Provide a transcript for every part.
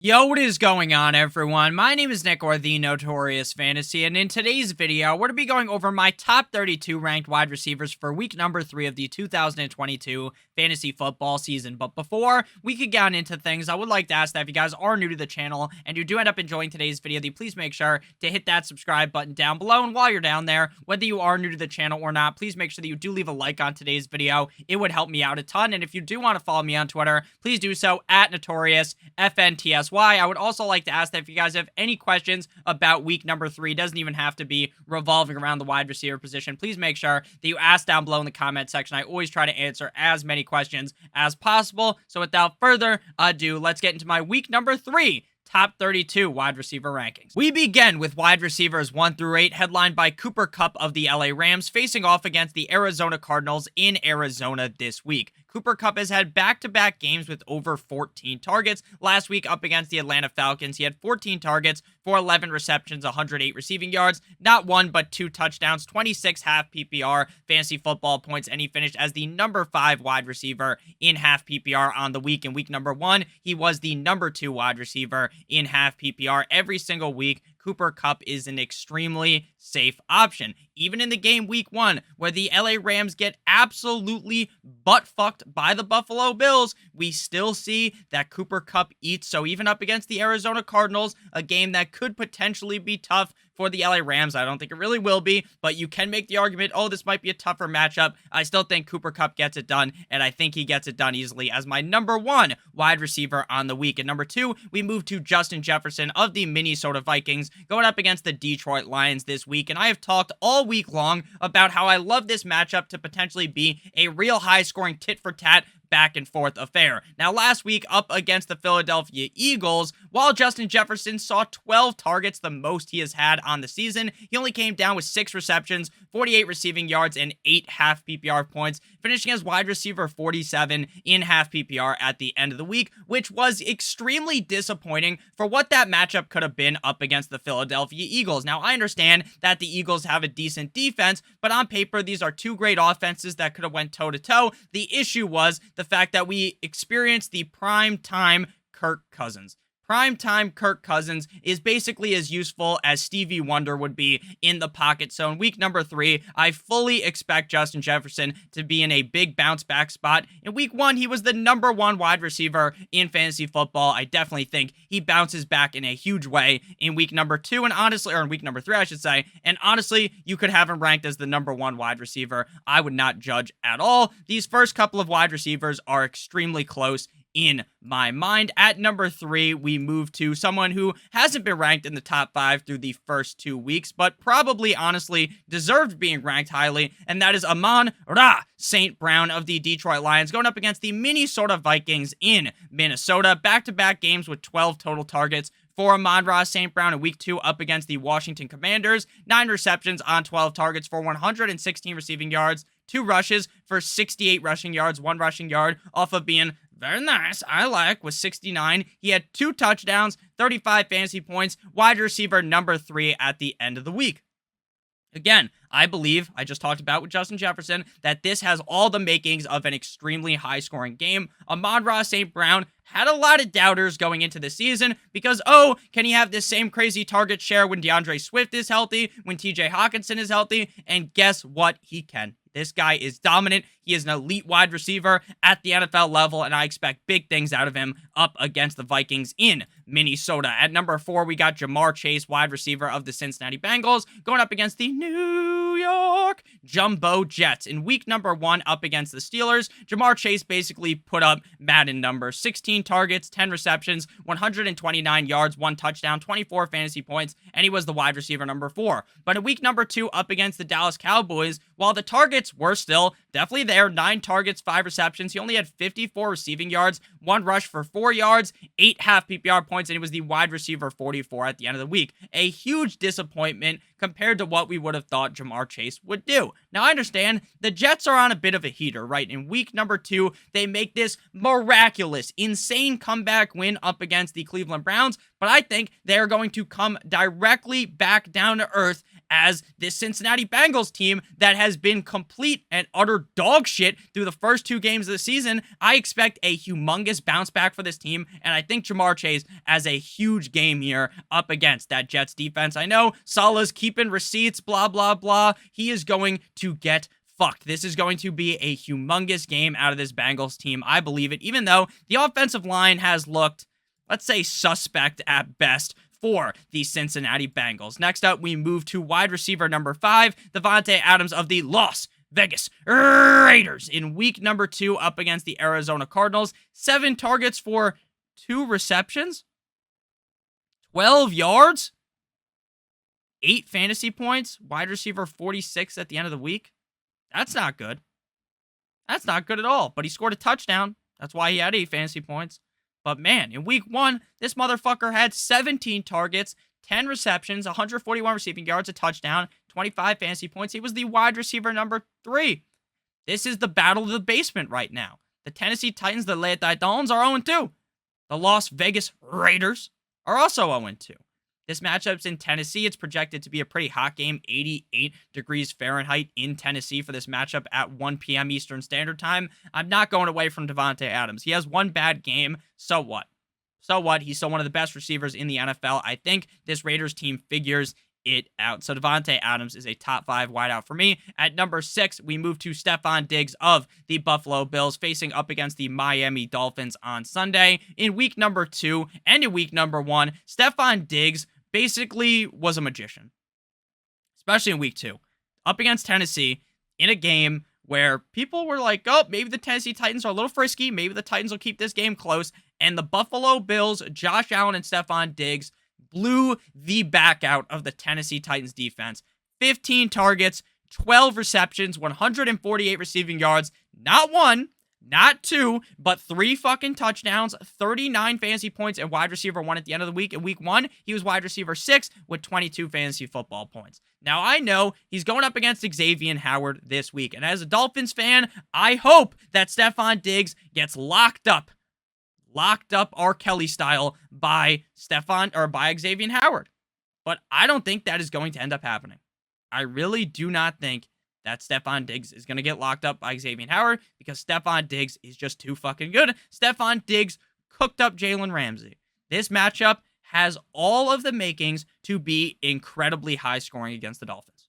Yo, what is going on, everyone? My name is Nick, or the Notorious Fantasy, and in today's video, we're going to be going over my top 32 ranked wide receivers for week number 3 of the 2022 fantasy football season. But before we could get into things, I would like to ask that if you guys are new to the channel and you do end up enjoying today's video, then please make sure to hit that subscribe button down below. And while you're down there, whether you are new to the channel or not, please make sure that you do leave a like on today's video. It would help me out a ton. And if you do want to follow me on Twitter, please do so at NotoriousFNTSY. I would also like to ask that if you guys have any questions about week number 3, doesn't even have to be revolving around the wide receiver position, please make sure that you ask down below in the comment section. I always try to answer as many questions as possible. So without further ado, let's get into my week number 3 top 32 wide receiver rankings. We begin with wide receivers 1 through 8, headlined by Cooper Kupp of the LA Rams, facing off against the Arizona Cardinals in Arizona this week. Cooper Kupp has had back-to-back games with over 14 targets. Last week up against the Atlanta Falcons, he had 14 targets for 11 receptions, 108 receiving yards, not 1 but 2 touchdowns, 26 half PPR fantasy football points, and he finished as the number 5 wide receiver in half PPR on the week. In week number 1, he was the number 2 wide receiver in half PPR every single week. Cooper Kupp is an extremely safe option. Even in the game week 1, where the LA Rams get absolutely butt-fucked by the Buffalo Bills, we still see that Cooper Kupp eats. So even up against the Arizona Cardinals, a game that could potentially be tough for the LA Rams, I don't think it really will be, but you can make the argument, oh, this might be a tougher matchup. I still think Cooper Kupp gets it done, and I think he gets it done easily as my number 1 wide receiver on the week. And number 2, we move to Justin Jefferson of the Minnesota Vikings, going up against the Detroit Lions this week. And I have talked all week long about how I love this matchup to potentially be a real high-scoring tit-for-tat back and forth affair. Now, last week up against the Philadelphia Eagles, while Justin Jefferson saw 12 targets, the most he has had on the season, he only came down with 6 receptions, 48 receiving yards, and 8 half PPR points, finishing as wide receiver 47 in half PPR at the end of the week, which was extremely disappointing for what that matchup could have been up against the Philadelphia Eagles. Now, I understand that the Eagles have a decent defense, but on paper, these are 2 great offenses that could have went toe-to-toe. The issue was the fact that we experienced the prime time Kirk Cousins. Primetime Kirk Cousins is basically as useful as Stevie Wonder would be in the pocket. So in week number 3, I fully expect Justin Jefferson to be in a big bounce back spot. In week 1, he was the number 1 wide receiver in fantasy football. I definitely think he bounces back in a huge way in week number 2, and honestly, or in week number 3, I should say. And honestly, you could have him ranked as the number 1 wide receiver. I would not judge at all. These first couple of wide receivers are extremely close in my mind. At number 3, we move to someone who hasn't been ranked in the top 5 through the first 2 weeks, but probably honestly deserved being ranked highly, and that is Amon-Ra St. Brown of the Detroit Lions, going up against the Minnesota Vikings in Minnesota. Back-to-back games with 12 total targets for Amon-Ra St. Brown in week 2 up against the Washington Commanders. 9 receptions on 12 targets for 116 receiving yards, 2 rushes for 68 rushing yards, 1 rushing yard off of being very nice, I like, with 69. He had 2 touchdowns, 35 fantasy points, wide receiver number 3 at the end of the week. Again, I believe, I just talked about with Justin Jefferson, that this has all the makings of an extremely high-scoring game. Amon-Ra St. Brown had a lot of doubters going into the season because, oh, can he have this same crazy target share when DeAndre Swift is healthy, when TJ Hawkinson is healthy? And guess what? He can. This guy is dominant. He is an elite wide receiver at the NFL level, and I expect big things out of him up against the Vikings in Minnesota. At number 4, we got Ja'Marr Chase, wide receiver of the Cincinnati Bengals, going up against the New York Jumbo Jets. In week number 1 up against the Steelers, Ja'Marr Chase basically put up Madden numbers. 16 targets, 10 receptions, 129 yards, 1 touchdown, 24 fantasy points, and he was the wide receiver number 4. But in week number 2 up against the Dallas Cowboys, while the targets were still definitely there, 9 targets, 5 receptions, he only had 54 receiving yards, 1 rush for 4 yards, 8 half PPR points, and he was the wide receiver 44 at the end of the week. A huge disappointment compared to what we would have thought Ja'Marr Chase would do. Now, I understand the Jets are on a bit of a heater, right? In week number 2, they make this miraculous, insane comeback win up against the Cleveland Browns, but I think they're going to come directly back down to earth as this Cincinnati Bengals team that has been complete and utter dog shit through the first 2 games of the season. I expect a humongous bounce back for this team, and I think Jamar Chase has a huge game here up against that Jets defense. I know Salah's keeping receipts, blah, blah, blah. He is going to get fucked. This is going to be a humongous game out of this Bengals team. I believe it, even though the offensive line has looked, let's say, suspect at best for the Cincinnati Bengals. Next up, we move to wide receiver number 5, Davante Adams of the Las Vegas Raiders in week number 2 up against the Arizona Cardinals. 7 targets for 2 receptions, 12 yards, 8 fantasy points, wide receiver 46 at the end of the week. That's not good. That's not good at all. But he scored a touchdown. That's why he had 8 fantasy points. But man, in week 1, this motherfucker had 17 targets, 10 receptions, 141 receiving yards, a touchdown, 25 fantasy points. He was the wide receiver number 3. This is the battle of the basement right now. The Tennessee Titans, the Les Titans, are 0-2. The Las Vegas Raiders are also 0-2. This matchup's in Tennessee. It's projected to be a pretty hot game, 88 degrees Fahrenheit in Tennessee for this matchup at 1 p.m. Eastern Standard Time. I'm not going away from Davante Adams. He has one bad game. So what? So what? He's still one of the best receivers in the NFL. I think this Raiders team figures it out. So Davante Adams is a top 5 wideout for me. At number 6, we move to Stefon Diggs of the Buffalo Bills facing up against the Miami Dolphins on Sunday. In week number 2 and in week number 1, Stefon Diggs basically was a magician, especially in week 2, up against Tennessee in a game where people were like, oh, maybe the Tennessee Titans are a little frisky. Maybe the Titans will keep this game close. And the Buffalo Bills, Josh Allen and Stefon Diggs, blew the back out of the Tennessee Titans defense. 15 targets, 12 receptions, 148 receiving yards, not 1, not 2, but 3 fucking touchdowns, 39 fantasy points, and wide receiver 1 at the end of the week. In week 1, he was wide receiver 6 with 22 fantasy football points. Now, I know he's going up against Xavier Howard this week, and as a Dolphins fan, I hope that Stefon Diggs gets locked up R. Kelly style by Xavier Howard. But I don't think that is going to end up happening. I really do not think that Stefon Diggs is going to get locked up by Xavier Howard because Stefon Diggs is just too fucking good. Stefon Diggs cooked up Jalen Ramsey. This matchup has all of the makings to be incredibly high scoring against the Dolphins.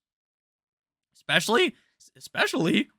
Especially,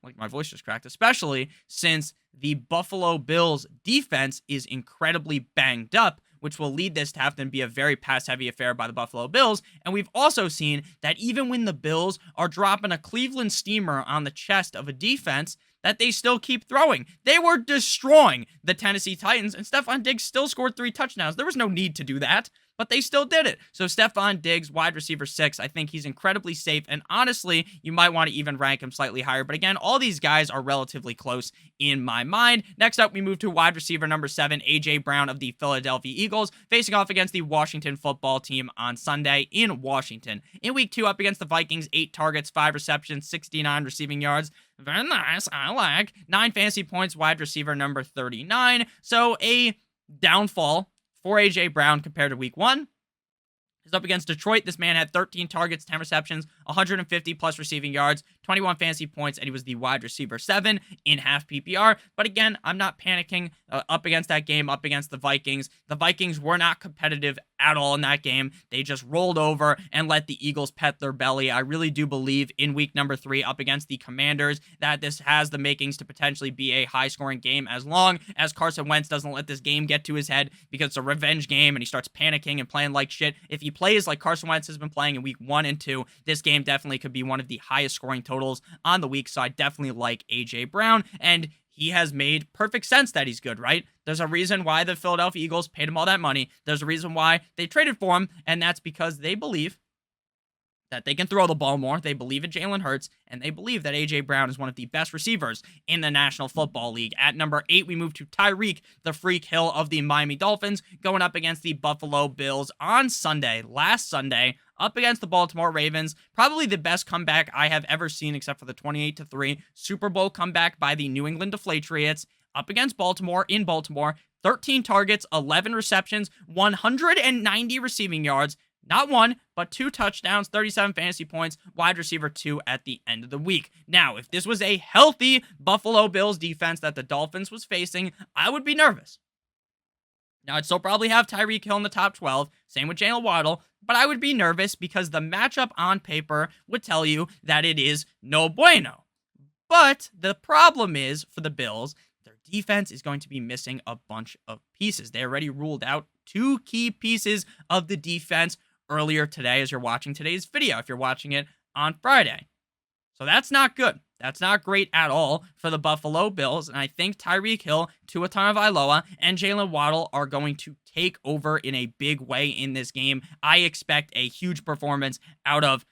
like my voice just cracked, especially since the Buffalo Bills defense is incredibly banged up, which will lead this to have to be a very pass-heavy affair by the Buffalo Bills. And we've also seen that even when the Bills are dropping a Cleveland steamer on the chest of a defense, that they still keep throwing. They were destroying the Tennessee Titans, and Stefon Diggs still scored 3 touchdowns. There was no need to do that, but they still did it. So Stefon Diggs, wide receiver 6, I think he's incredibly safe, and honestly, you might want to even rank him slightly higher. But again, all these guys are relatively close in my mind. Next up, we move to wide receiver number 7, A.J. Brown of the Philadelphia Eagles, facing off against the Washington football team on Sunday in Washington. In week 2, up against the Vikings, 8 targets, 5 receptions, 69 receiving yards. Very nice, I like. 9 fantasy points, wide receiver number 39. So a downfall for A.J. Brown compared to week 1. He's up against Detroit. This man had 13 targets, 10 receptions, 150 plus receiving yards, 21 fantasy points, and he was the wide receiver 7 in half PPR. But again, I'm not panicking up against that game, up against the Vikings. The Vikings were not competitive at all in that game. They just rolled over and let the Eagles pet their belly. I really do believe in week number 3 up against the Commanders that this has the makings to potentially be a high-scoring game as long as Carson Wentz doesn't let this game get to his head because it's a revenge game and he starts panicking and playing like shit. If he plays like Carson Wentz has been playing in week 1 and 2, this game definitely could be one of the highest scoring totals on the week, so I definitely like A.J. Brown, and he has made perfect sense that he's good, right? There's a reason why the Philadelphia Eagles paid him all that money. There's a reason why they traded for him, and that's because they believe that they can throw the ball more. They believe in Jalen Hurts, and they believe that A.J. Brown is one of the best receivers in the National Football League. At number 8, we move to Tyreek, the Freak Hill of the Miami Dolphins, going up against the Buffalo Bills on Sunday, last Sunday, up against the Baltimore Ravens. Probably the best comeback I have ever seen, except for the 28-3 Super Bowl comeback by the New England Deflatriots, up against Baltimore, in Baltimore. 13 targets, 11 receptions, 190 receiving yards, Not one, but 2 touchdowns, 37 fantasy points, wide receiver 2 at the end of the week. Now, if this was a healthy Buffalo Bills defense that the Dolphins was facing, I would be nervous. Now, I'd still probably have Tyreek Hill in the top 12, same with Jalen Waddle, but I would be nervous because the matchup on paper would tell you that it is no bueno. But the problem is, for the Bills, their defense is going to be missing a bunch of pieces. They already ruled out 2 key pieces of the defense earlier today as you're watching today's video, if you're watching it on Friday. So that's not good. That's not great at all for the Buffalo Bills, and I think Tyreek Hill, Tua Tagovailoa, and Jalen Waddle are going to take over in a big way in this game. I expect a huge performance out of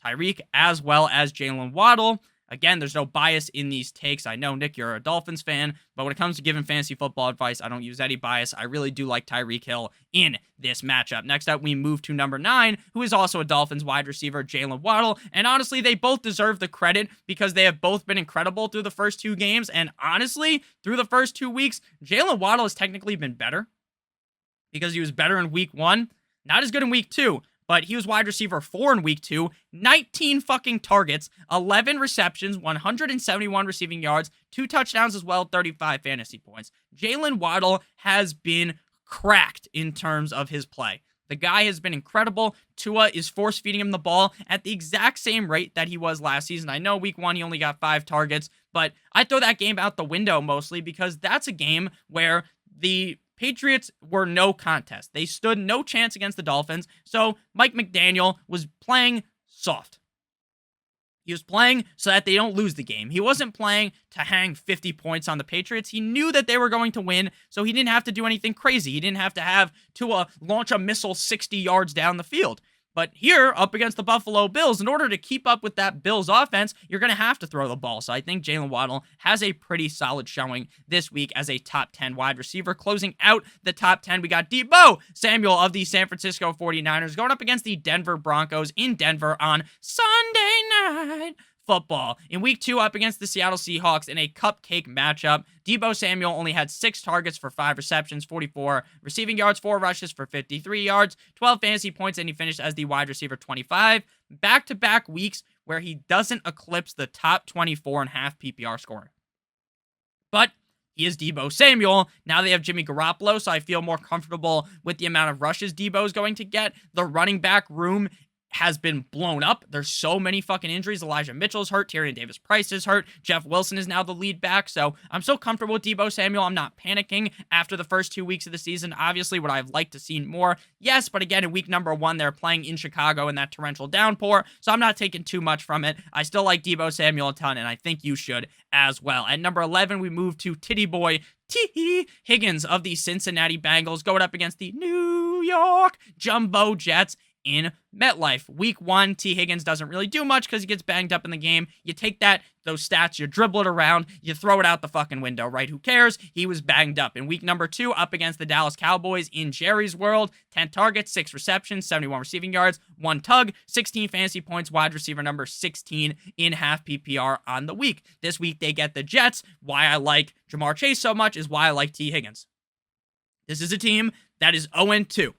Tyreek as well as Jalen Waddle. Again, there's no bias in these takes. I know, Nick, you're a Dolphins fan, but when it comes to giving fantasy football advice, I don't use any bias. I really do like Tyreek Hill in this matchup. Next up, we move to number 9, who is also a Dolphins wide receiver, Jalen Waddle. And honestly, they both deserve the credit because they have both been incredible through the first 2 games. And honestly, through the first 2 weeks, Jalen Waddle has technically been better because he was better in week 1, not as good in week 2. But he was wide receiver 4 in week 2, 19 fucking targets, 11 receptions, 171 receiving yards, 2 touchdowns as well, 35 fantasy points. Jalen Waddle has been cracked in terms of his play. The guy has been incredible. Tua is force-feeding him the ball at the exact same rate that he was last season. I know week 1 he only got 5 targets, but I throw that game out the window mostly because that's a game where the Patriots were no contest. They stood no chance against the Dolphins, so Mike McDaniel was playing soft. He was playing so that they don't lose the game. He wasn't playing to hang 50 points on the Patriots. He knew that they were going to win, so he didn't have to do anything crazy. He didn't have to have Tua launch a missile 60 yards down the field. But here, up against the Buffalo Bills, in order to keep up with that Bills offense, you're going to have to throw the ball. So I think Jalen Waddle has a pretty solid showing this week as a top 10 wide receiver. Closing out the top 10, we got Deebo Samuel of the San Francisco 49ers going up against the Denver Broncos in Denver on Sunday Night Football. In week 2, up against the Seattle Seahawks in a cupcake matchup, Deebo Samuel only had 6 targets for 5 receptions, 44 receiving yards, 4 rushes for 53 yards, 12 fantasy points, and he finished as the wide receiver 25. Back-to-back weeks where he doesn't eclipse the top 24.5 PPR scorer. But he is Deebo Samuel. Now they have Jimmy Garoppolo, so I feel more comfortable with the amount of rushes Deebo is going to get. The running back room has been blown up. There's so many fucking injuries. Elijah Mitchell's hurt. Tyrion Davis-Price is hurt. Jeff Wilson is now the lead back. So I'm so comfortable with Deebo Samuel. I'm not panicking after the first 2 weeks of the season. Obviously, would I have liked to see more? Yes, but again, in week number 1, they're playing in Chicago in that torrential downpour. So I'm not taking too much from it. I still like Deebo Samuel a ton, and I think you should as well. At number 11, we move to Titty Boy T. Higgins of the Cincinnati Bengals going up against the New York Jumbo Jets in MetLife. Week 1, T. Higgins doesn't really do much because he gets banged up in the game. You take those stats, you dribble it around, you throw it out the fucking window, right? Who cares? He was banged up. In week number 2, up against the Dallas Cowboys in Jerry's world, 10 targets, 6 receptions, 71 receiving yards, 1 tug, 16 fantasy points, wide receiver number 16 in half PPR on the week. This week, they get the Jets. Why I like Jamar Chase so much is why I like T. Higgins. This is a team that is 0-2.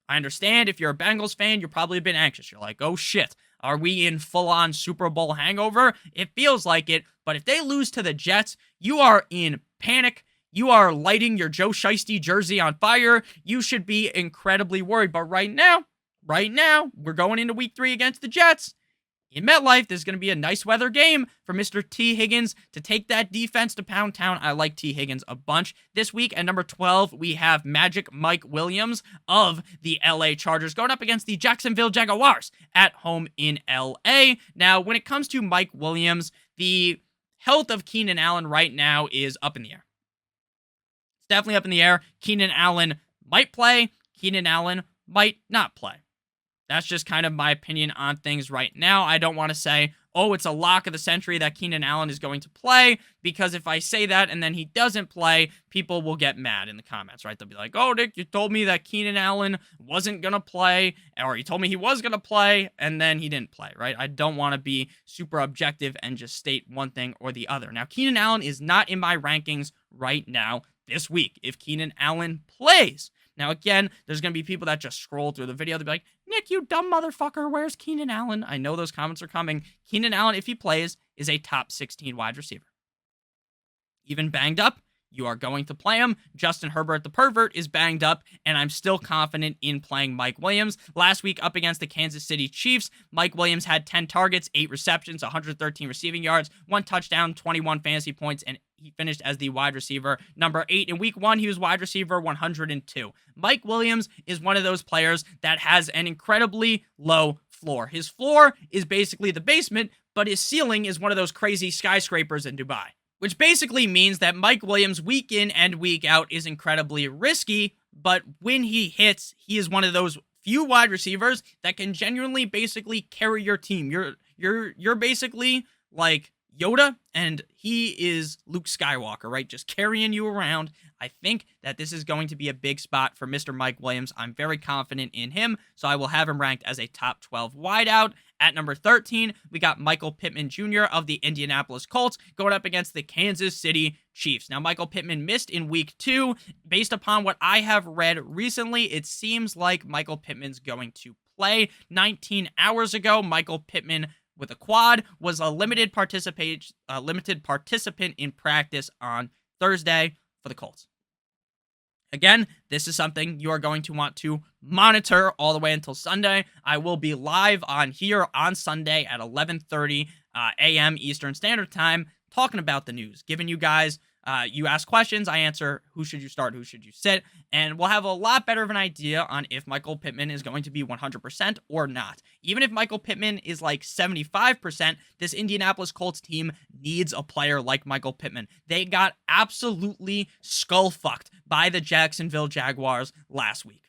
I understand if you're a Bengals fan, you're probably a bit anxious. You're like, oh shit, are we in full-on Super Bowl hangover? It feels like it, but if they lose to the Jets, you are in panic. You are lighting your Joe Shiesty jersey on fire. You should be incredibly worried. But right now, we're going into week 3 against the Jets. In MetLife, there's going to be a nice weather game for Mr. T. Higgins to take that defense to Pound Town. I like T. Higgins a bunch. This week at number 12, we have Magic Mike Williams of the LA Chargers going up against the Jacksonville Jaguars at home in LA. Now, when it comes to Mike Williams, the health of Keenan Allen right now is up in the air. It's definitely up in the air. Keenan Allen might play. Keenan Allen might not play. That's just kind of my opinion on things right now. I don't want to say, oh, it's a lock of the century that Keenan Allen is going to play, because if I say that and then he doesn't play, people will get mad in the comments, right? They'll be like, oh, Nick, you told me that Keenan Allen wasn't going to play, or you told me he was going to play, and then he didn't play, right? I don't want to be super objective and just state one thing or the other. Now, Keenan Allen is not in my rankings right now this week. If Keenan Allen plays, Now, again, there's going to be people that just scroll through the video. They'll be like, Nick, you dumb motherfucker, where's Keenan Allen? I know those comments are coming. Keenan Allen, if he plays, is a top 16 wide receiver. Even banged up, you are going to play him. Justin Herbert, the pervert, is banged up, and I'm still confident in playing Mike Williams. Last week, up against the Kansas City Chiefs, Mike Williams had 10 targets, 8 receptions, 113 receiving yards, 1 touchdown, 21 fantasy points, and he finished as the wide receiver number 8. In week 1, he was wide receiver 102. Mike Williams is one of those players that has an incredibly low floor. His floor is basically the basement, but his ceiling is one of those crazy skyscrapers in Dubai. Which basically means that Mike Williams, week in and week out, is incredibly risky, but when he hits, he is one of those few wide receivers that can genuinely basically carry your team. You're basically like Yoda, and he is Luke Skywalker, right? Just carrying you around. I think that this is going to be a big spot for Mr. Mike Williams. I'm very confident in him, so I will have him ranked as a top 12 wideout. At number 13, we got Michael Pittman Jr. of the Indianapolis Colts going up against the Kansas City Chiefs. Now, Michael Pittman missed in week 2. Based upon what I have read recently, it seems like Michael Pittman's going to play. 19 hours ago, Michael Pittman with a quad was a limited participant in practice on Thursday for the Colts. Again, this is something you are going to want to monitor all the way until Sunday. I will be live on here on Sunday at 11:30 a.m. Eastern Standard Time talking about the news, giving you guys, you ask questions, I answer who should you start, who should you sit, and we'll have a lot better of an idea on if Michael Pittman is going to be 100% or not. Even if Michael Pittman is like 75%, this Indianapolis Colts team needs a player like Michael Pittman. They got absolutely skull-fucked by the Jacksonville Jaguars last week.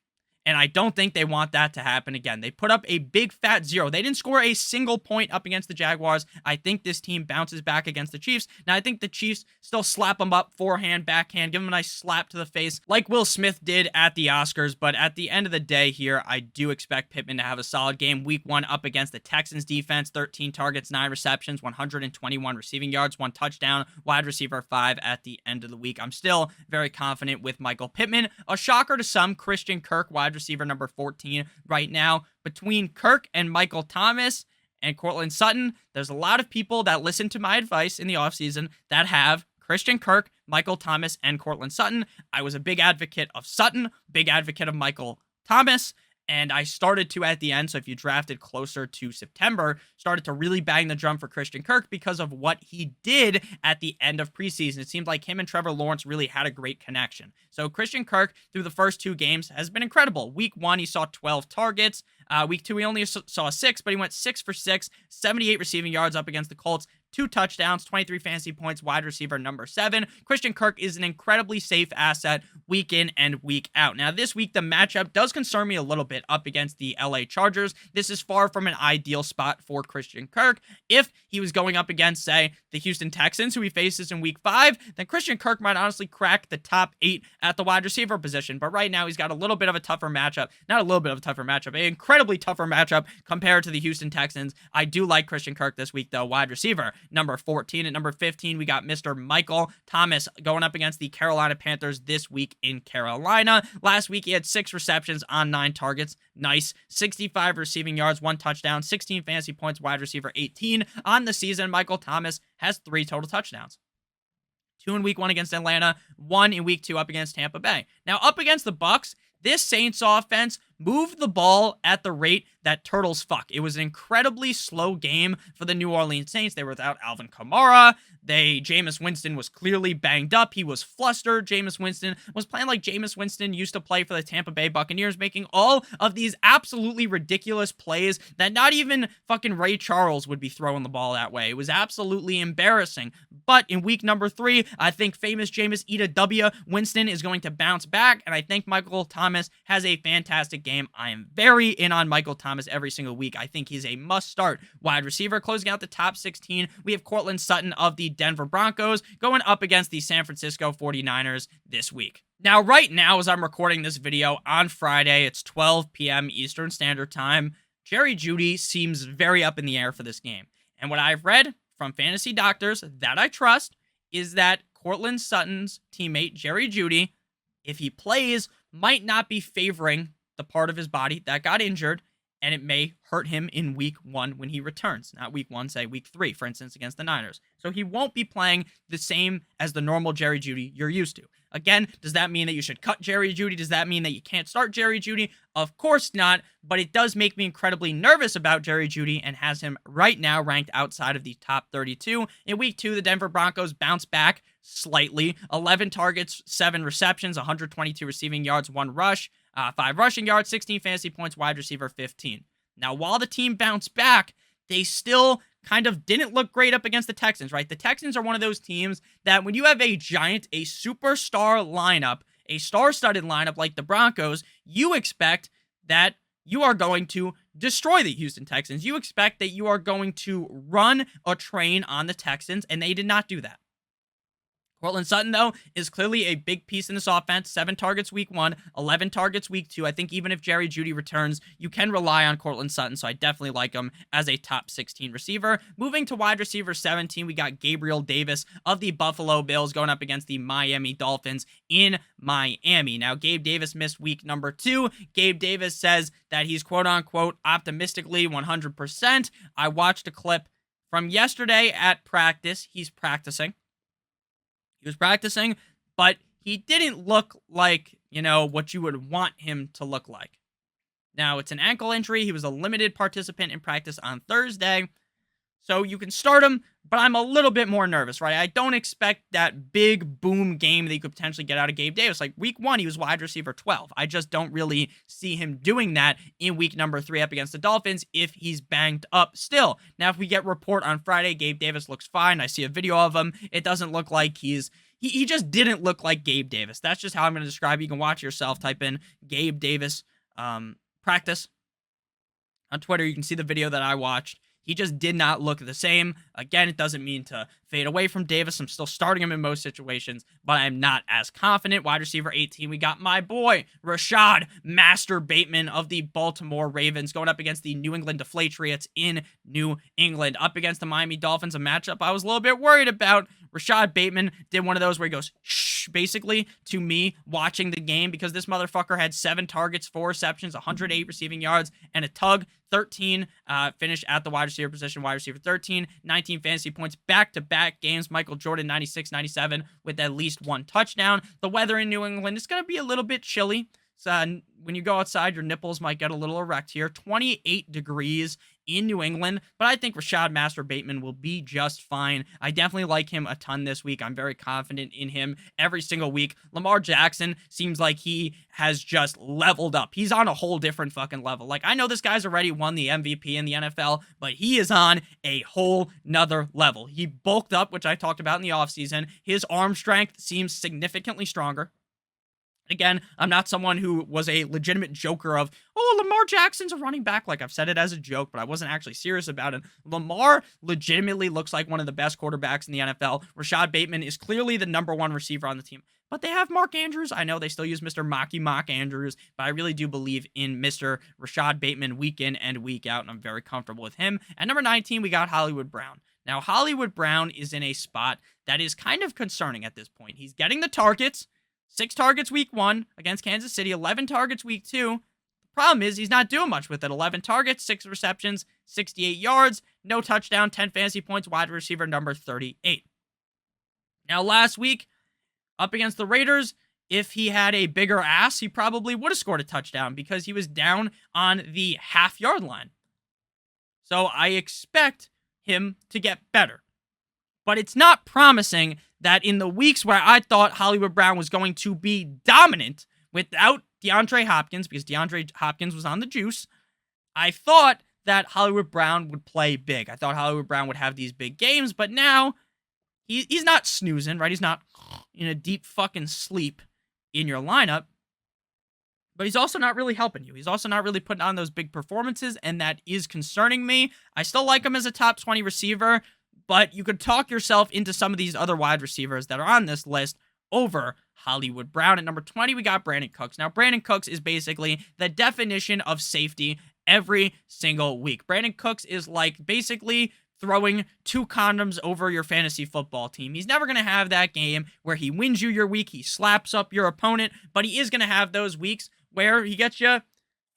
And I don't think they want that to happen again. They put up a big fat 0. They didn't score a single point up against the Jaguars. I think this team bounces back against the Chiefs. Now, I think the Chiefs still slap them up, forehand, backhand, give them a nice slap to the face like Will Smith did at the Oscars. But at the end of the day here, I do expect Pittman to have a solid game. Week 1 up against the Texans defense, 13 targets, 9 receptions, 121 receiving yards, 1 touchdown, wide receiver 5 at the end of the week. I'm still very confident with Michael Pittman. A shocker to some, Christian Kirk, wide receiver number 14 right now. Between Kirk and Michael Thomas and Courtland Sutton, there's a lot of people that listen to my advice in the offseason that have Christian Kirk, Michael Thomas, and Courtland Sutton. I was a big advocate of Sutton, big advocate of Michael Thomas, and I started to at the end, so if you drafted closer to September, started to really bang the drum for Christian Kirk because of what he did at the end of preseason. It seemed like him and Trevor Lawrence really had a great connection. So Christian Kirk, through the first 2 games, has been incredible. Week 1, he saw 12 targets. Week 2, he only saw 6, but he went 6 for 6, 78 receiving yards up against the Colts, 2 touchdowns, 23 fantasy points, wide receiver number 7. Christian Kirk is an incredibly safe asset week in and week out. Now, this week, the matchup does concern me a little bit up against the LA Chargers. This is far from an ideal spot for Christian Kirk. If he was going up against, say, the Houston Texans, who he faces in week 5, then Christian Kirk might honestly crack the top 8 at the wide receiver position. But right now, he's got a little bit of a tougher matchup. Not a little bit of a tougher matchup, an incredibly tougher matchup compared to the Houston Texans. I do like Christian Kirk this week, though, wide receiver number 14. At number 15, we got Mr. Michael Thomas going up against the Carolina Panthers this week in Carolina. Last week, he had 6 receptions on 9 targets. Nice. 65 receiving yards, 1 touchdown, 16 fantasy points, wide receiver 18. On the season, Michael Thomas has 3 total touchdowns. 2 in week 1 against Atlanta, 1 in week 2 up against Tampa Bay. Now, up against the Bucks, this Saints offense moved the ball at the rate that turtles fuck. It was an incredibly slow game for the New Orleans Saints. They were without Alvin Kamara. Jameis Winston was clearly banged up. He was flustered. Jameis Winston was playing like Jameis Winston used to play for the Tampa Bay Buccaneers, making all of these absolutely ridiculous plays that not even fucking Ray Charles would be throwing the ball that way. It was absolutely embarrassing. But in week number 3, I think famous Jameis eat a W. Winston is going to bounce back, and I think Michael Thomas has a fantastic game. I am very in on Michael Thomas every single week. I think he's a must-start wide receiver. Closing out the top 16, we have Courtland Sutton of the Denver Broncos going up against the San Francisco 49ers this week. Now, right now, as I'm recording this video on Friday, it's 12 p.m. Eastern Standard Time, Jerry Jeudy seems very up in the air for this game. And what I've read from fantasy doctors that I trust is that Courtland Sutton's teammate, Jerry Jeudy, if he plays, might not be favoring the part of his body that got injured, and it may hurt him in week 1 when he returns. Not week 1, say week 3, for instance, against the Niners. So he won't be playing the same as the normal Jerry Jeudy you're used to. Again, does that mean that you should cut Jerry Jeudy? Does that mean that you can't start Jerry Jeudy? Of course not, but it does make me incredibly nervous about Jerry Jeudy and has him right now ranked outside of the top 32. In week 2, the Denver Broncos bounced back slightly. 11 targets, 7 receptions, 122 receiving yards, 1 rush, 5 rushing yards, 16 fantasy points, wide receiver 15. Now, while the team bounced back, they still kind of didn't look great up against the Texans, right? The Texans are one of those teams that when you have a giant, a superstar lineup, a star-studded lineup like the Broncos, you expect that you are going to destroy the Houston Texans. You expect that you are going to run a train on the Texans, and they did not do that. Courtland Sutton, though, is clearly a big piece in this offense. 7 targets week 1, 11 targets week 2. I think even if Jerry Jeudy returns, you can rely on Courtland Sutton, so I definitely like him as a top 16 receiver. Moving to wide receiver 17, we got Gabriel Davis of the Buffalo Bills going up against the Miami Dolphins in Miami. Now, Gabe Davis missed week number 2. Gabe Davis says that he's quote-unquote optimistically 100%. I watched a clip from yesterday at practice. He's practicing. He was practicing, but he didn't look like, what you would want him to look like. Now, it's an ankle injury. He was a limited participant in practice on Thursday. So you can start him, but I'm a little bit more nervous, right? I don't expect that big boom game that you could potentially get out of Gabe Davis. Like week 1, he was wide receiver 12. I just don't really see him doing that in week number 3 up against the Dolphins if he's banged up still. Now, if we get report on Friday, Gabe Davis looks fine. I see a video of him. It doesn't look like he just didn't look like Gabe Davis. That's just how I'm going to describe it. You can watch it yourself. Type in Gabe Davis practice on Twitter. You can see the video that I watched. He just did not look the same. Again, it doesn't mean to fade away from Davis. I'm still starting him in most situations, but I'm not as confident. Wide receiver 18, we got my boy, Rashad Master Bateman of the Baltimore Ravens going up against the New England Deflatriots in New England. Up against the Miami Dolphins, a matchup I was a little bit worried about. Rashad Bateman did one of those where he goes, shh, basically, to me watching the game because this motherfucker had 7 targets, 4 receptions, 108 receiving yards, and a tug. 13 finish at the wide receiver position, wide receiver 13, 19 fantasy points, back-to-back games. Michael Jordan, 96, 97, with at least 1 touchdown. The weather in New England is going to be a little bit chilly. So when you go outside, your nipples might get a little erect here. 28 degrees in New England, but I think Rashad Master Bateman will be just fine. I definitely like him a ton this week. I'm very confident in him every single week. Lamar Jackson seems like he has just leveled up. He's on a whole different fucking level. Like, I know this guy's already won the MVP in the NFL, but he is on a whole nother level. He bulked up, which I talked about in the offseason. His arm strength seems significantly stronger. Again, I'm not someone who was a legitimate joker of, oh, Lamar Jackson's a running back. Like, I've said it as a joke, but I wasn't actually serious about it. Lamar legitimately looks like one of the best quarterbacks in the NFL. Rashad Bateman is clearly the number 1 receiver on the team. But they have Mark Andrews. I know they still use Mr. Mock Andrews, but I really do believe in Mr. Rashad Bateman week in and week out, and I'm very comfortable with him. At number 19, we got Hollywood Brown. Now, Hollywood Brown is in a spot that is kind of concerning at this point. He's getting the targets. 6 targets week 1 against Kansas City, 11 targets week 2. The problem is he's not doing much with it. 11 targets, 6 receptions, 68 yards, no touchdown, 10 fantasy points, wide receiver number 38. Now, last week, up against the Raiders, if he had a bigger ass, he probably would have scored a touchdown because he was down on the half-yard line. So I expect him to get better. But it's not promising that in the weeks where I thought Hollywood Brown was going to be dominant without DeAndre Hopkins, because DeAndre Hopkins was on the juice, I thought that Hollywood Brown would play big. I thought Hollywood Brown would have these big games, but now he's not snoozing, right? He's not in a deep fucking sleep in your lineup, but he's also not really helping you. He's also not really putting on those big performances, and that is concerning me. I still like him as a top 20 receiver, but you could talk yourself into some of these other wide receivers that are on this list over Hollywood Brown. At number 20, we got Brandon Cooks. Now, Brandon Cooks is basically the definition of safety every single week. Brandon Cooks is like basically throwing 2 condoms over your fantasy football team. He's never going to have that game where he wins you your week, he slaps up your opponent, but he is going to have those weeks where he gets you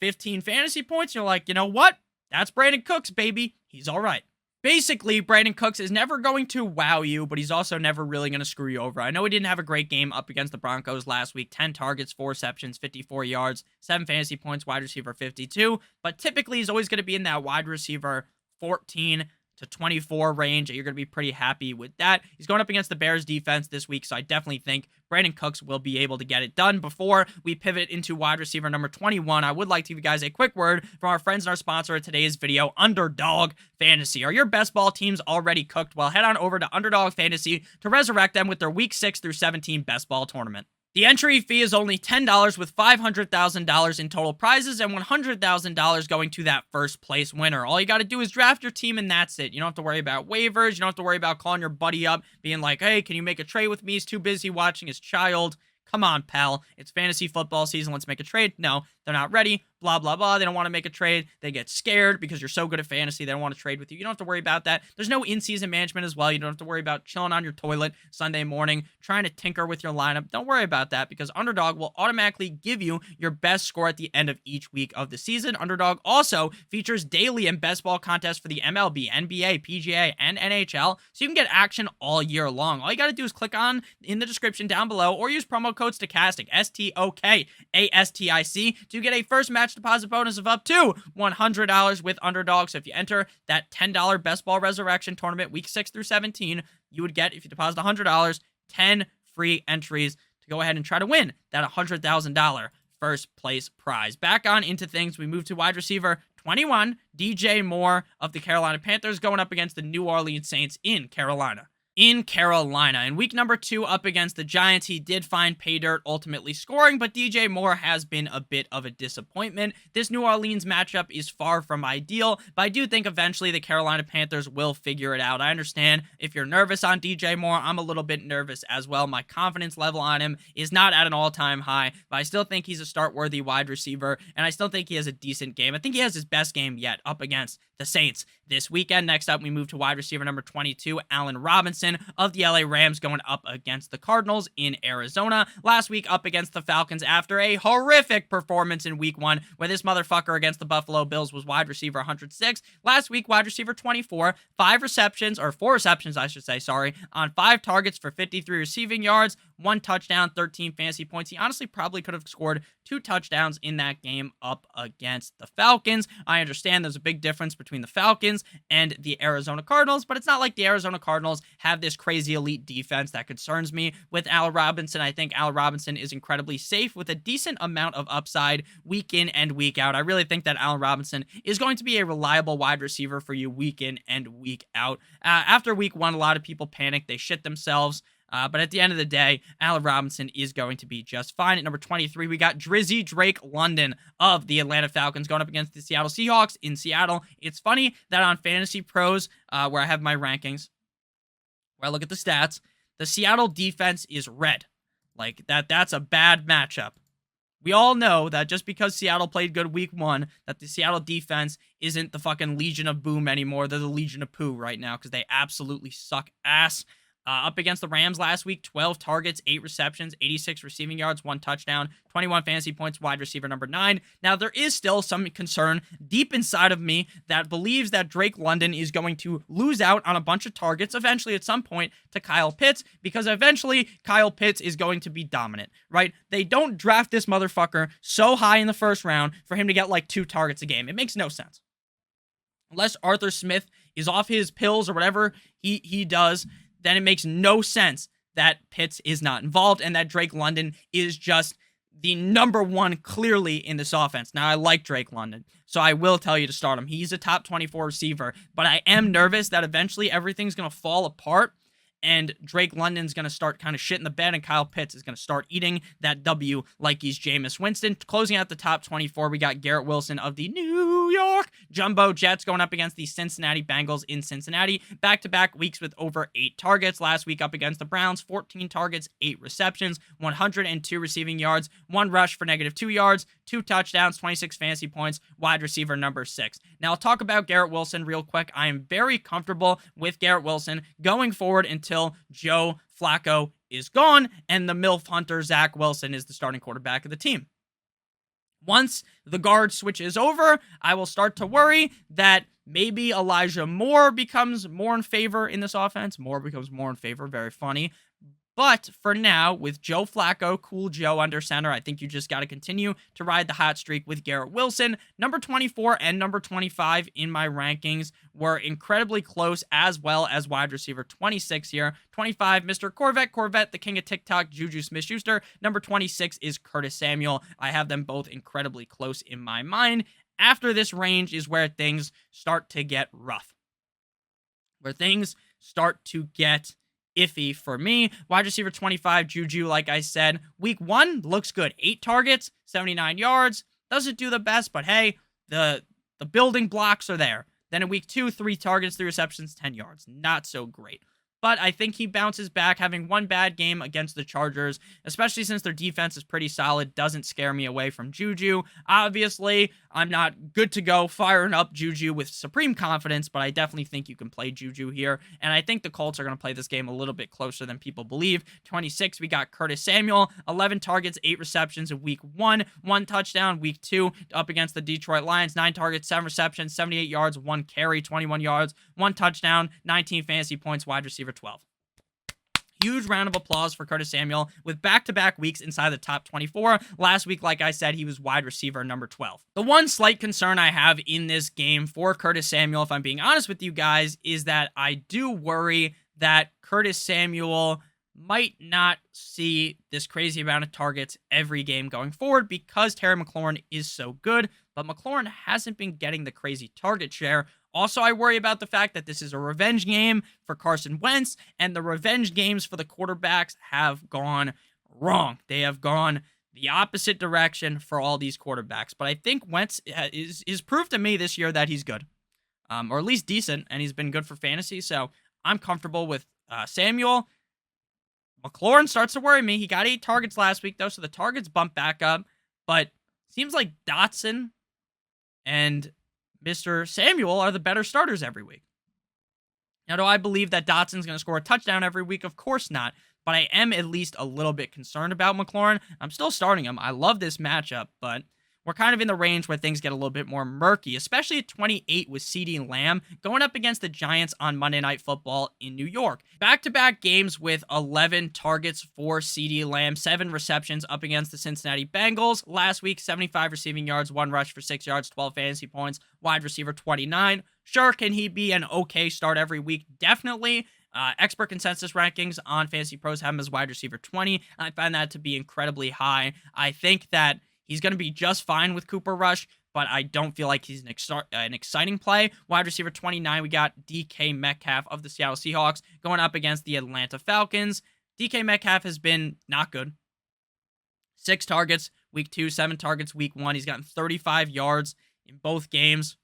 15 fantasy points. You're like, you know what? That's Brandon Cooks, baby. He's all right. Basically, Brandon Cooks is never going to wow you, but he's also never really going to screw you over. I know he didn't have a great game up against the Broncos last week. 10 targets, 4 receptions, 54 yards, 7 fantasy points, wide receiver 52. But typically, he's always going to be in that wide receiver 14 to 24 range. You're going to be pretty happy with that. He's going up against the Bears defense this week, so I definitely think Brandon Cooks will be able to get it done. Before we pivot into wide receiver number 21, I would like to give you guys a quick word from our friends and our sponsor of today's video, Underdog Fantasy. Are your best ball teams already cooked? Well, head on over to Underdog Fantasy to resurrect them with their week 6 through 17 best ball tournament. The entry fee is only $10 with $500,000 in total prizes and $100,000 going to that first place winner. All you got to do is draft your team and that's it. You don't have to worry about waivers. You don't have to worry about calling your buddy up, being like, hey, can you make a trade with me? He's too busy watching his child. Come on, pal. It's fantasy football season. Let's make a trade. No, they're not ready. Blah, blah, blah. They don't want to make a trade. They get scared because you're so good at fantasy. They don't want to trade with you. You don't have to worry about that. There's no in-season management as well. You don't have to worry about chilling on your toilet Sunday morning, trying to tinker with your lineup. Don't worry about that because Underdog will automatically give you your best score at the end of each week of the season. Underdog also features daily and best ball contests for the MLB, NBA, PGA, and NHL, so you can get action all year long. All you got to do is click on in the description down below or use promo code Stokastic, Stokastic, to get a first match deposit bonus of up to $100 with Underdog. So if you enter that $10 best ball resurrection tournament week 6 through 17, you would get, if you deposit $100, 10 free entries to go ahead and try to win that $100,000 first place prize. Back on into things, we move to wide receiver 21, DJ Moore of the Carolina Panthers going up against the New Orleans Saints in Carolina. In week number 2 up against the Giants, he did find pay dirt, ultimately scoring, but DJ Moore has been a bit of a disappointment. This New Orleans matchup is far from ideal, but I do think eventually the Carolina Panthers will figure it out. I understand if you're nervous on DJ Moore, I'm a little bit nervous as well. My confidence level on him is not at an all-time high, but I still think he's a start-worthy wide receiver, and I still think he has a decent game. I think he has his best game yet up against the Saints this weekend. Next up, we move to wide receiver number 22, Allen Robinson of the LA Rams going up against the Cardinals in Arizona. Last week up against the Falcons after a horrific performance in week 1 where this motherfucker against the Buffalo Bills was wide receiver 106. Last week, wide receiver 24, 4 receptions, I should say, on 5 targets for 53 receiving yards, 1 touchdown, 13 fantasy points. He honestly probably could have scored 2 touchdowns in that game up against the Falcons. I understand there's a big difference between the Falcons and the Arizona Cardinals, but it's not like the Arizona Cardinals have this crazy elite defense that concerns me. With Allen Robinson, I think Allen Robinson is incredibly safe with a decent amount of upside week in and week out. I really think that Allen Robinson is going to be a reliable wide receiver for you week in and week out. After week 1, a lot of people panic. They shit themselves. But at the end of the day, Allen Robinson is going to be just fine. At number 23, we got Drizzy Drake London of the Atlanta Falcons going up against the Seattle Seahawks in Seattle. It's funny that on Fantasy Pros, where I have my rankings, where I look at the stats, the Seattle defense is red. Like, that's a bad matchup. We all know that just because Seattle played good week 1, that the Seattle defense isn't the fucking Legion of Boom anymore. They're the Legion of Poo right now because they absolutely suck ass. Up against the Rams last week, 12 targets, 8 receptions, 86 receiving yards, 1 touchdown, 21 fantasy points, wide receiver number 9. Now, there is still some concern deep inside of me that believes that Drake London is going to lose out on a bunch of targets eventually at some point to Kyle Pitts, because eventually Kyle Pitts is going to be dominant, right? They don't draft this motherfucker so high in the first round for him to get like 2 targets a game. It makes no sense. Unless Arthur Smith is off his pills or whatever he does, then it makes no sense that Pitts is not involved and that Drake London is just the number 1 clearly in this offense. Now, I like Drake London, so I will tell you to start him. He's a top 24 receiver, but I am nervous that eventually everything's going to fall apart and Drake London's going to start kind of shit in the bed and Kyle Pitts is going to start eating that W like he's Jameis Winston. Closing out the top 24, we got Garrett Wilson of the New New York Jumbo Jets going up against the Cincinnati Bengals in Cincinnati. Back-to-back weeks with over 8 targets. Last week up against the Browns, 14 targets, 8 receptions, 102 receiving yards, 1 rush for -2 yards, 2 touchdowns, 26 fantasy points, wide receiver number 6. Now, I'll talk about Garrett Wilson real quick. I am very comfortable with Garrett Wilson going forward until Joe Flacco is gone and the MILF hunter Zach Wilson is the starting quarterback of the team. Once the guard switches over, I will start to worry that maybe Elijah Moore becomes more in favor in this offense. Moore becomes more in favor. Very funny. But for now, with Joe Flacco, Cool Joe under center, I think you just got to continue to ride the hot streak with Garrett Wilson. Number 24 and number 25 in my rankings were incredibly close, as well as wide receiver 26 here. 25, Mr. Corvette, the king of TikTok, Juju Smith-Schuster. Number 26 is Curtis Samuel. I have them both incredibly close in my mind. After this range is where things start to get rough. Where things start to get iffy for me. Wide receiver 25, Juju, like I said. Week 1 looks good. 8 targets, 79 yards. Doesn't do the best, but hey, the building blocks are there. Then in week 2, 3 targets, 3 receptions, 10 yards. Not so great. But I think he bounces back, having one bad game against the Chargers, especially since their defense is pretty solid. Doesn't scare me away from Juju. Obviously, I'm not good to go firing up Juju with supreme confidence, but I definitely think you can play Juju here. And I think the Colts are going to play this game a little bit closer than people believe. 26, we got Curtis Samuel. 11 targets, 8 receptions in week 1. 1 touchdown. Week 2, up against the Detroit Lions. 9 targets, 7 receptions, 78 yards, 1 carry, 21 yards, 1 touchdown, 19 fantasy points, wide receiver 12. Huge round of applause for Curtis Samuel with back-to-back weeks inside the top 24. Last week, like I said, he was wide receiver number 12. The one slight concern I have in this game for Curtis Samuel, if I'm being honest with you guys, is that I do worry that Curtis Samuel might not see this crazy amount of targets every game going forward because Terry McLaurin is so good, but McLaurin hasn't been getting the crazy target share. Also, I worry about the fact that this is a revenge game for Carson Wentz, and the revenge games for the quarterbacks have gone wrong. They have gone the opposite direction for all these quarterbacks. But I think Wentz is proved to me this year that he's good, or at least decent, and he's been good for fantasy. So I'm comfortable with Samuel. McLaurin starts to worry me. He got 8 targets last week, though, so the targets bump back up. But seems like Dotson and Mr. Samuel are the better starters every week. Now, do I believe that Dotson's going to score a touchdown every week? Of course not. But I am at least a little bit concerned about McLaurin. I'm still starting him. I love this matchup, but we're kind of in the range where things get a little bit more murky, especially at 28 with CeeDee Lamb going up against the Giants on Monday Night Football in New York. Back-to-back games with 11 targets for CeeDee Lamb, 7 receptions up against the Cincinnati Bengals. Last week, 75 receiving yards, 1 rush for 6 yards, 12 fantasy points, wide receiver 29. Sure, can he be an okay start every week? Definitely. Expert consensus rankings on Fantasy Pros have him as wide receiver 20. I find that to be incredibly high. I think that he's going to be just fine with Cooper Rush, but I don't feel like he's an exciting play. Wide receiver 29, we got DK Metcalf of the Seattle Seahawks going up against the Atlanta Falcons. DK Metcalf has been not good. 6 targets, week 2, 7 targets, week 1. He's gotten 35 yards in both games.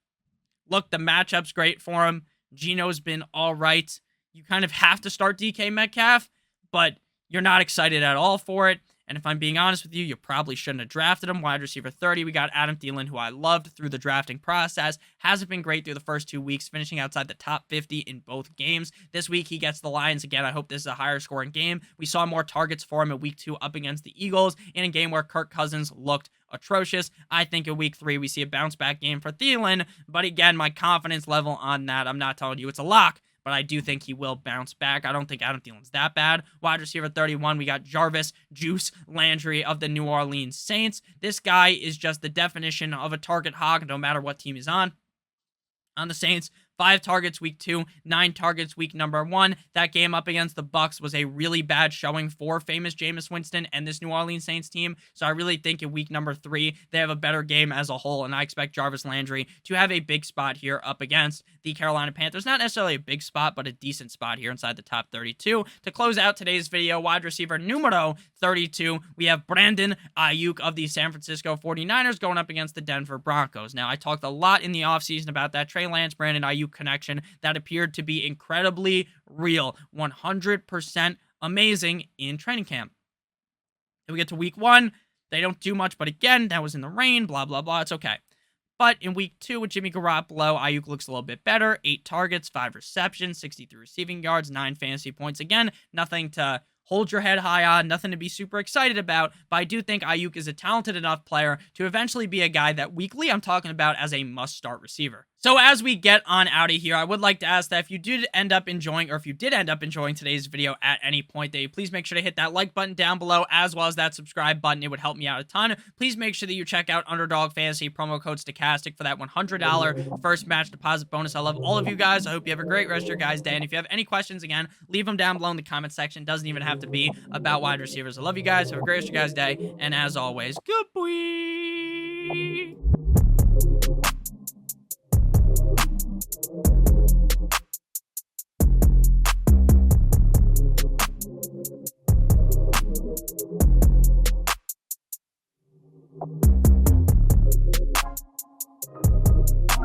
Look, the matchup's great for him. Geno's been all right. You kind of have to start DK Metcalf, but you're not excited at all for it. And if I'm being honest with you, you probably shouldn't have drafted him. Wide receiver 30, we got Adam Thielen, who I loved through the drafting process. Hasn't been great through the first 2 weeks, finishing outside the top 50 in both games. This week, he gets the Lions again. I hope this is a higher scoring game. We saw more targets for him in week 2 up against the Eagles in a game where Kirk Cousins looked atrocious. I think in week 3, we see a bounce back game for Thielen. But again, my confidence level on that, I'm not telling you it's a lock, but I do think he will bounce back. I don't think Adam Thielen's that bad. Wide receiver 31, we got Jarvis Juice Landry of the New Orleans Saints. This guy is just the definition of a target hog, no matter what team he's on. On the Saints, 5 targets week 2, 9 targets week number 1. That game up against the Bucks was a really bad showing for famous Jameis Winston and this New Orleans Saints team. So I really think in week number 3, they have a better game as a whole, and I expect Jarvis Landry to have a big spot here up against the Carolina Panthers. Not necessarily a big spot, but a decent spot here inside the top 32. To close out today's video, wide receiver numero 32, we have Brandon Ayuk of the San Francisco 49ers going up against the Denver Broncos. Now, I talked a lot in the offseason about that Trey Lance, Brandon Ayuk connection that appeared to be incredibly real, 100% amazing in training camp. Then we get to week 1. They don't do much, but again, that was in the rain, blah, blah, blah. It's okay. But in week 2 with Jimmy Garoppolo, Ayuk looks a little bit better. 8 targets, 5 receptions, 63 receiving yards, 9 fantasy points. Again, nothing to hold your head high on, nothing to be super excited about, but I do think Ayuk is a talented enough player to eventually be a guy that weekly I'm talking about as a must-start receiver. So as we get on out of here, I would like to ask that if you did end up enjoying today's video at any point, that you please make sure to hit that like button down below, as well as that subscribe button. It would help me out a ton. Please make sure that you check out Underdog Fantasy promo code Stokastic for that $100 first match deposit bonus. I love all of you guys. I hope you have a great rest of your guys' day. And if you have any questions, again, leave them down below in the comment section. Doesn't even have to be about wide receivers. I love you guys. Have a great rest of your guys' day. And as always, good boy.